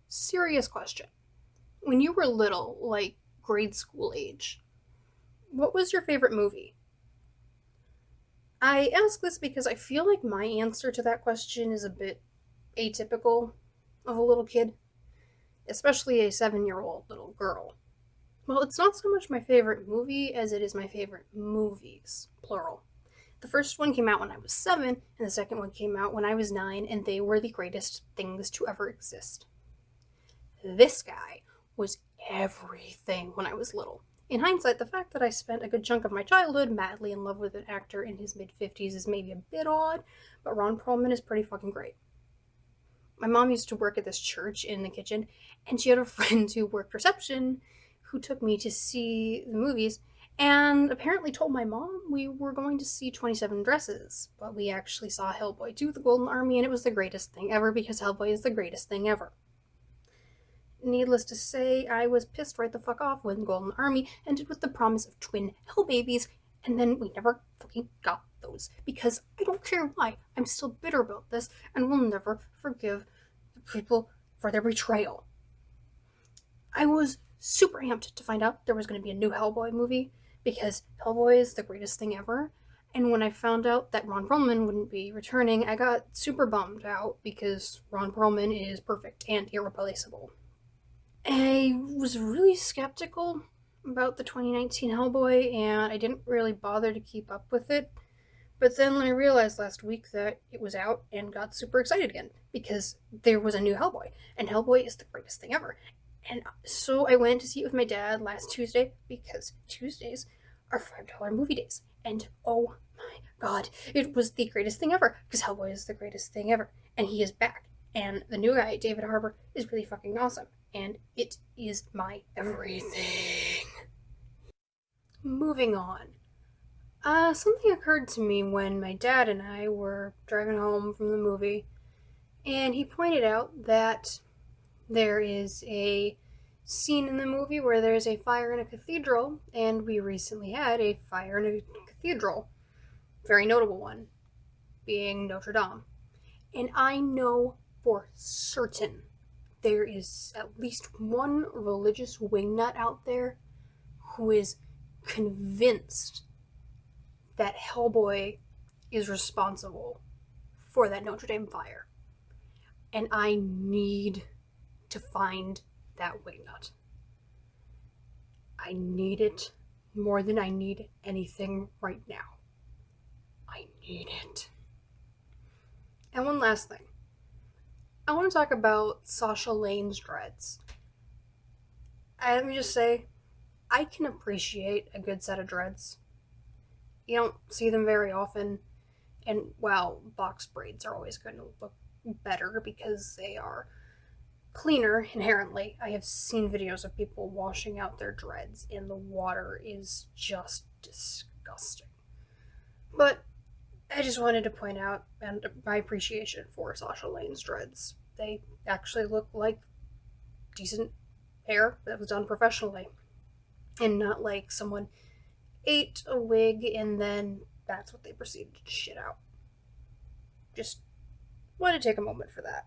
Serious question. When you were little, like grade school age, what was your favorite movie? I ask this because I feel like my answer to that question is a bit atypical of a little kid, especially a 7-year-old little girl. Well, it's not so much my favorite movie as it is my favorite movies, plural. The first one came out when I was 7, and the second one came out when I was 9, and they were the greatest things to ever exist. This guy was everything when I was little. In hindsight, the fact that I spent a good chunk of my childhood madly in love with an actor in his mid-50s is maybe a bit odd, but Ron Perlman is pretty fucking great. My mom used to work at this church in the kitchen, and she had a friend who worked reception who took me to see the movies, and apparently told my mom we were going to see 27 Dresses, but we actually saw Hellboy 2: The Golden Army, and it was the greatest thing ever because Hellboy is the greatest thing ever. Needless to say, I was pissed right the fuck off when Golden Army ended with the promise of twin hell babies, and then we never fucking got those, because I don't care why, I'm still bitter about this, and will never forgive the people for their betrayal. I was super amped to find out there was going to be a new Hellboy movie, because Hellboy is the greatest thing ever, and when I found out that Ron Perlman wouldn't be returning, I got super bummed out, because Ron Perlman is perfect and irreplaceable. I was really skeptical about the 2019 Hellboy, and I didn't really bother to keep up with it. But then I realized last week that it was out and got super excited again, because there was a new Hellboy, and Hellboy is the greatest thing ever. And so I went to see it with my dad last Tuesday, because Tuesdays are $5 movie days. And oh my god, it was the greatest thing ever, because Hellboy is the greatest thing ever. And he is back. And the new guy, David Harbour, is really fucking awesome. And it is my everything. Moving on. Something occurred to me when my dad and I were driving home from the movie, and he pointed out that there is a scene in the movie where there's a fire in a cathedral, and we recently had a fire in a cathedral. Very notable one, being Notre Dame. And I know for certain there is at least one religious wingnut out there who is convinced that Hellboy is responsible for that Notre Dame fire. And I need to find that wingnut. I need it more than I need anything right now. I need it. And one last thing. I want to talk about Sasha Lane's dreads. Let me just say, I can appreciate a good set of dreads. You don't see them very often, and while box braids are always going to look better because they are cleaner inherently, I have seen videos of people washing out their dreads, and the water is just disgusting. But I just wanted to point out and my appreciation for Sasha Lane's dreads. They actually look like decent hair that was done professionally, and not like someone ate a wig and then that's what they proceeded to shit out. Just wanted to take a moment for that.